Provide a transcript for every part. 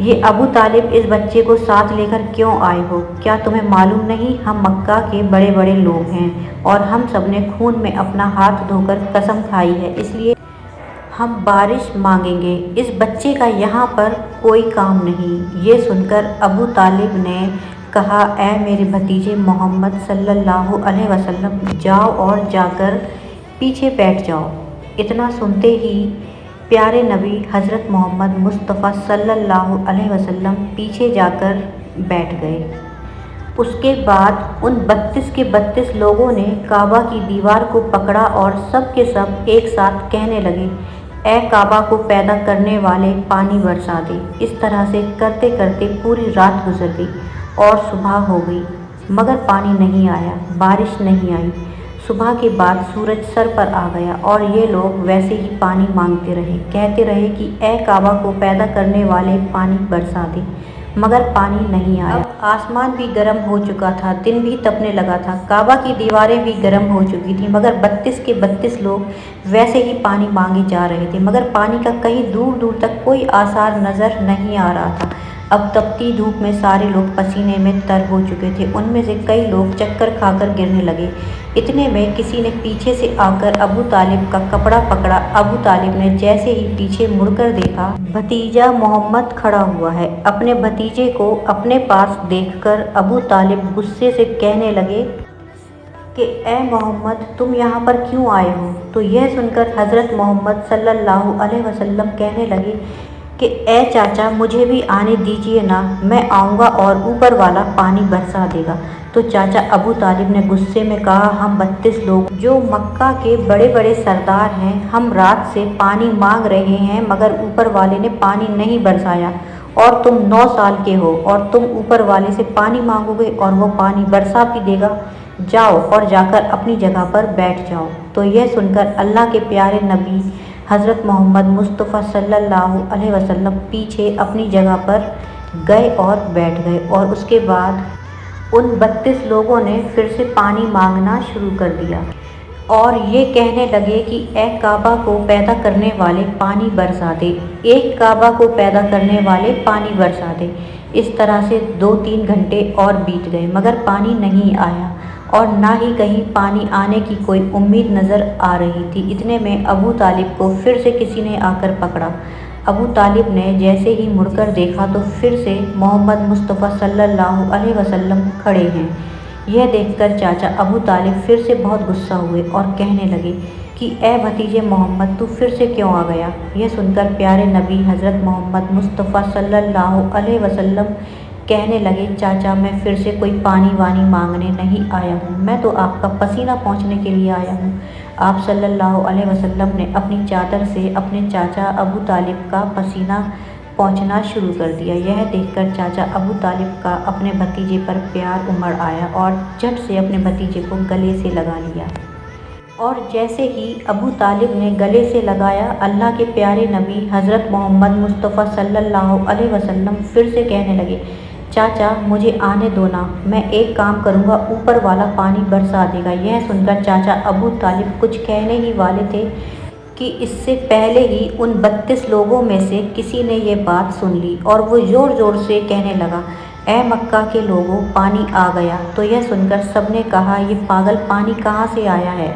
یہ ابو طالب اس بچے کو ساتھ لے کر کیوں آئے ہو؟ کیا تمہیں معلوم نہیں ہم مکہ کے بڑے بڑے لوگ ہیں اور ہم سب نے خون میں اپنا ہاتھ دھو کر قسم کھائی ہے، اس لیے ہم بارش مانگیں گے، اس بچے کا یہاں پر کوئی کام نہیں۔ یہ سن کر ابو طالب نے کہا، اے میرے بھتیجے محمد صلی اللہ علیہ وسلم، جاؤ اور جا کر پیچھے بیٹھ جاؤ۔ اتنا سنتے ہی پیارے نبی حضرت محمد مصطفیٰ صلی اللہ علیہ وسلم پیچھے جا کر بیٹھ گئے۔ اس کے بعد ان 32 کے 32 لوگوں نے کعبہ کی دیوار کو پکڑا اور سب کے سب ایک ساتھ کہنے لگے، اے کعبہ کو پیدا کرنے والے، پانی برسا دے۔ اس طرح سے کرتے کرتے پوری رات گزر گئی اور صبح ہو گئی، مگر پانی نہیں آیا، بارش نہیں آئی۔ صبح کے بعد سورج سر پر آ گیا اور یہ لوگ ویسے ہی پانی مانگتے رہے، کہتے رہے کہ اے کعبہ کو پیدا کرنے والے، پانی برسا دے، مگر پانی نہیں آیا۔ اب آسمان بھی گرم ہو چکا تھا، دن بھی تپنے لگا تھا، کعبہ کی دیواریں بھی گرم ہو چکی تھیں، مگر 32 کے 32 لوگ ویسے ہی پانی مانگے جا رہے تھے، مگر پانی کا کہیں دور دور تک کوئی آثار نظر نہیں آ رہا تھا۔ اب تپتی دھوپ میں سارے لوگ پسینے میں تر ہو چکے تھے، ان میں سے کئی لوگ چکر کھا کر گرنے لگے۔ اتنے میں کسی نے پیچھے سے آ کر ابو طالب کا کپڑا پکڑا۔ ابو طالب نے جیسے ہی پیچھے مڑ کر دیکھا، بھتیجا محمد کھڑا ہوا ہے۔ اپنے بھتیجے کو اپنے پاس دیکھ کر ابو طالب غصے سے کہنے لگے کہ اے محمد، تم یہاں پر کیوں آئے ہو؟ تو یہ سن کر حضرت محمد صلی اللہ علیہ وسلم کہنے لگے کہ اے چاچا، مجھے بھی آنے دیجیے نا، میں آؤں گا اور اوپر والا پانی برسا دے گا۔ تو چاچا ابو طالب نے غصے میں کہا، ہم 32 لوگ جو مکہ کے بڑے بڑے سردار ہیں، ہم رات سے پانی مانگ رہے ہیں، مگر اوپر والے نے پانی نہیں برسایا، اور تم 9 سال کے ہو اور تم اوپر والے سے پانی مانگو گے اور وہ پانی برسا بھی دے گا؟ جاؤ اور جا کر اپنی جگہ پر بیٹھ جاؤ۔ تو یہ سن کر اللہ کے پیارے نبی حضرت محمد مصطفیٰ صلی اللہ علیہ وسلم پیچھے اپنی جگہ پر گئے اور بیٹھ گئے، اور اس کے بعد ان 32 لوگوں نے پھر سے پانی مانگنا شروع کر دیا اور یہ کہنے لگے کہ اے کعبہ کو پیدا کرنے والے، پانی برسا دے، ایک کعبہ کو پیدا کرنے والے، پانی برسا دے۔ اس طرح سے 2-3 گھنٹے اور بیت گئے، مگر پانی نہیں آیا اور نہ ہی کہیں پانی آنے کی کوئی امید نظر آ رہی تھی۔ اتنے میں ابو طالب کو پھر سے کسی نے آ کر پکڑا۔ ابو طالب نے جیسے ہی مڑ کر دیکھا تو پھر سے محمد مصطفیٰ صلی اللہ علیہ وسلم کھڑے ہیں۔ یہ دیکھ کر چاچا ابو طالب پھر سے بہت غصہ ہوئے اور کہنے لگے کہ اے بھتیجے محمد، تو پھر سے کیوں آ گیا؟ یہ سن کر پیارے نبی حضرت محمد مصطفیٰ صلی اللہ علیہ وسلم کہنے لگے، چاچا میں پھر سے کوئی پانی وانی مانگنے نہیں آیا ہوں، میں تو آپ کا پسینہ پوچھنے کے لیے آیا ہوں۔ آپ صلی اللہ علیہ وسلم نے اپنی چادر سے اپنے چاچا ابو طالب کا پسینہ پوچھنا شروع کر دیا۔ یہ دیکھ کر چاچا ابو طالب کا اپنے بھتیجے پر پیار امڑ آیا اور جھٹ سے اپنے بھتیجے کو گلے سے لگا لیا، اور جیسے ہی ابو طالب نے گلے سے لگایا، اللہ کے پیارے نبی حضرت محمد مصطفیٰ صلی اللہ علیہ وسلم پھر سے کہنے لگے، چاچا مجھے آنے دو نا، میں ایک کام کروں گا، اوپر والا پانی برسا دے گا۔ یہ سن کر چاچا ابو طالب کچھ کہنے ہی والے تھے کہ اس سے پہلے ہی ان 32 لوگوں میں سے کسی نے یہ بات سن لی اور وہ زور زور سے کہنے لگا، اے مکہ کے لوگوں، پانی آ گیا۔ تو یہ سن کر سب نے کہا، یہ پاگل پانی کہاں سے آیا ہے؟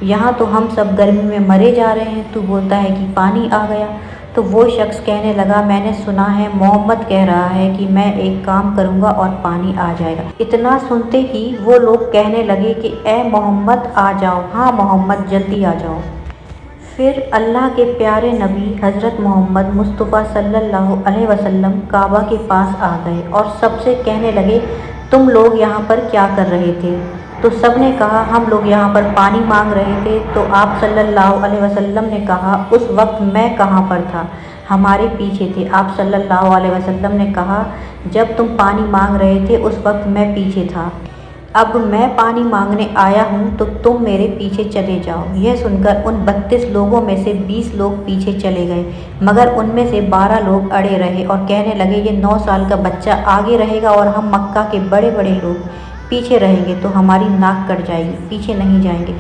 یہاں تو ہم سب گرمی میں مرے جا رہے ہیں، تو بولتا ہے کہ پانی آ گیا۔ تو وہ شخص کہنے لگا، میں نے سنا ہے محمد کہہ رہا ہے کہ میں ایک کام کروں گا اور پانی آ جائے گا۔ اتنا سنتے ہی وہ لوگ کہنے لگے کہ اے محمد آ جاؤ، ہاں محمد جلدی آ جاؤ۔ پھر اللہ کے پیارے نبی حضرت محمد مصطفیٰ صلی اللہ علیہ وسلم کعبہ کے پاس آ گئے اور سب سے کہنے لگے، تم لوگ یہاں پر کیا کر رہے تھے؟ تو سب نے کہا، ہم لوگ یہاں پر پانی مانگ رہے تھے۔ تو آپ صلی اللہ علیہ وسلم نے کہا، اس وقت میں کہاں پر تھا؟ ہمارے پیچھے تھے۔ آپ صلی اللہ علیہ وسلم نے کہا، جب تم پانی مانگ رہے تھے اس وقت میں پیچھے تھا، اب میں پانی مانگنے آیا ہوں تو تم میرے پیچھے چلے جاؤ۔ یہ سن کر ان 32 لوگوں میں سے 20 لوگ پیچھے چلے گئے، مگر ان میں سے 12 لوگ اڑے رہے اور کہنے لگے، یہ 9 سال کا بچہ آگے رہے گا اور ہم مکہ کے بڑے بڑے لوگ پیچھے رہیں گے تو ہماری ناک کٹ جائے گی، پیچھے نہیں جائیں گے۔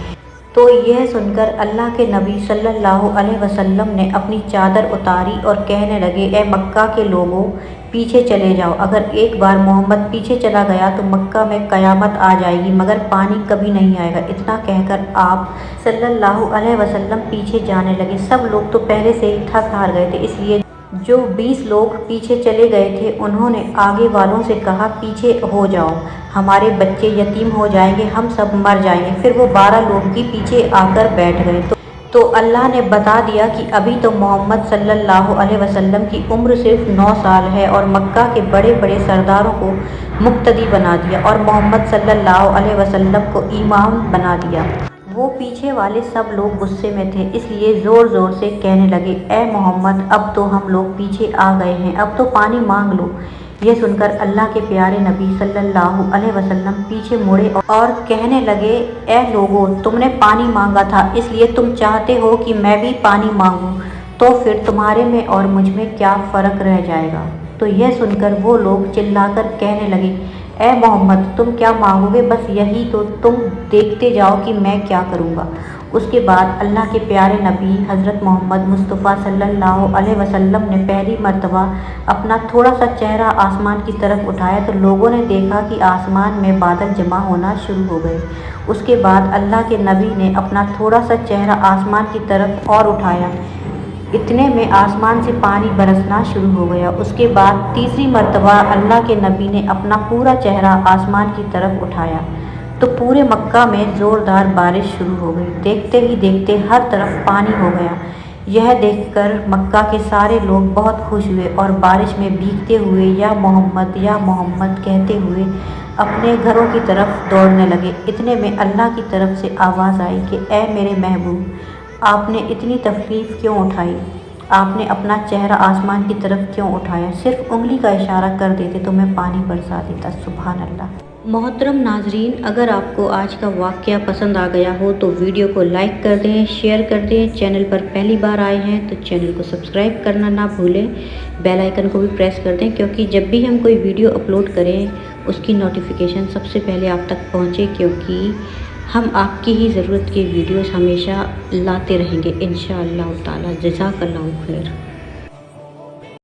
تو یہ سن کر اللہ کے نبی صلی اللہ علیہ وسلم نے اپنی چادر اتاری اور کہنے لگے، اے مکہ کے لوگوں، پیچھے چلے جاؤ، اگر ایک بار محمد پیچھے چلا گیا تو مکہ میں قیامت آ جائے گی مگر پانی کبھی نہیں آئے گا۔ اتنا کہہ کر آپ صلی اللہ علیہ وسلم پیچھے جانے لگے۔ سب لوگ تو پہلے سے ہی تھک ہار گئے تھے، اس لیے جو 20 لوگ پیچھے چلے گئے تھے انہوں نے آگے والوں سے کہا پیچھے ہو جاؤ، ہمارے بچے یتیم ہو جائیں گے، ہم سب مر جائیں گے۔ پھر وہ 12 لوگ بھی پیچھے آ کر بیٹھ گئے تو اللہ نے بتا دیا کہ ابھی تو محمد صلی اللہ علیہ وسلم کی عمر صرف 9 سال ہے، اور مکہ کے بڑے بڑے سرداروں کو مقتدی بنا دیا اور محمد صلی اللہ علیہ وسلم کو امام بنا دیا۔ وہ پیچھے والے سب لوگ غصے میں تھے، اس لیے زور زور سے کہنے لگے اے محمد اب تو ہم لوگ پیچھے آ گئے ہیں، اب تو پانی مانگ لو۔ یہ سن کر اللہ کے پیارے نبی صلی اللہ علیہ وسلم پیچھے مڑے اور کہنے لگے اے لوگو، تم نے پانی مانگا تھا اس لیے تم چاہتے ہو کہ میں بھی پانی مانگوں، تو پھر تمہارے میں اور مجھ میں کیا فرق رہ جائے گا؟ تو یہ سن کر وہ لوگ چلا کر کہنے لگے اے محمد تم کیا مانگو گے؟ بس یہی تو تم دیکھتے جاؤ کہ میں کیا کروں گا۔ اس کے بعد اللہ کے پیارے نبی حضرت محمد مصطفیٰ صلی اللہ علیہ وسلم نے پہلی مرتبہ اپنا تھوڑا سا چہرہ آسمان کی طرف اٹھایا تو لوگوں نے دیکھا کہ آسمان میں بادل جمع ہونا شروع ہو گئے۔ اس کے بعد اللہ کے نبی نے اپنا تھوڑا سا چہرہ آسمان کی طرف اور اٹھایا، اتنے میں آسمان سے پانی برسنا شروع ہو گیا۔ اس کے بعد تیسری مرتبہ اللہ کے نبی نے اپنا پورا چہرہ آسمان کی طرف اٹھایا تو پورے مکہ میں زوردار بارش شروع ہو گئی، دیکھتے ہی دیکھتے ہر طرف پانی ہو گیا۔ یہ دیکھ کر مکہ کے سارے لوگ بہت خوش ہوئے اور بارش میں بھیگتے ہوئے یا محمد کہتے ہوئے اپنے گھروں کی طرف دوڑنے لگے۔ اتنے میں اللہ کی طرف سے آواز آئی کہ اے میرے محبوب، آپ نے اتنی تکلیف کیوں اٹھائی؟ آپ نے اپنا چہرہ آسمان کی طرف کیوں اٹھایا؟ صرف انگلی کا اشارہ کر دیتے تو میں پانی برسا دیتا۔ سبحان اللہ۔ محترم ناظرین، اگر آپ کو آج کا واقعہ پسند آ گیا ہو تو ویڈیو کو لائک کر دیں، شیئر کر دیں، چینل پر پہلی بار آئے ہیں تو چینل کو سبسکرائب کرنا نہ بھولیں، بیل آئیکن کو بھی پریس کر دیں کیونکہ جب بھی ہم کوئی ویڈیو اپلوڈ کریں اس کی نوٹیفیکیشن سب سے پہلے آپ تک پہنچے، کیونکہ ہم آپ کی ہی ضرورت کے ویڈیوز ہمیشہ لاتے رہیں گے انشاءاللہ تعالی۔ جزاک اللہ خیر۔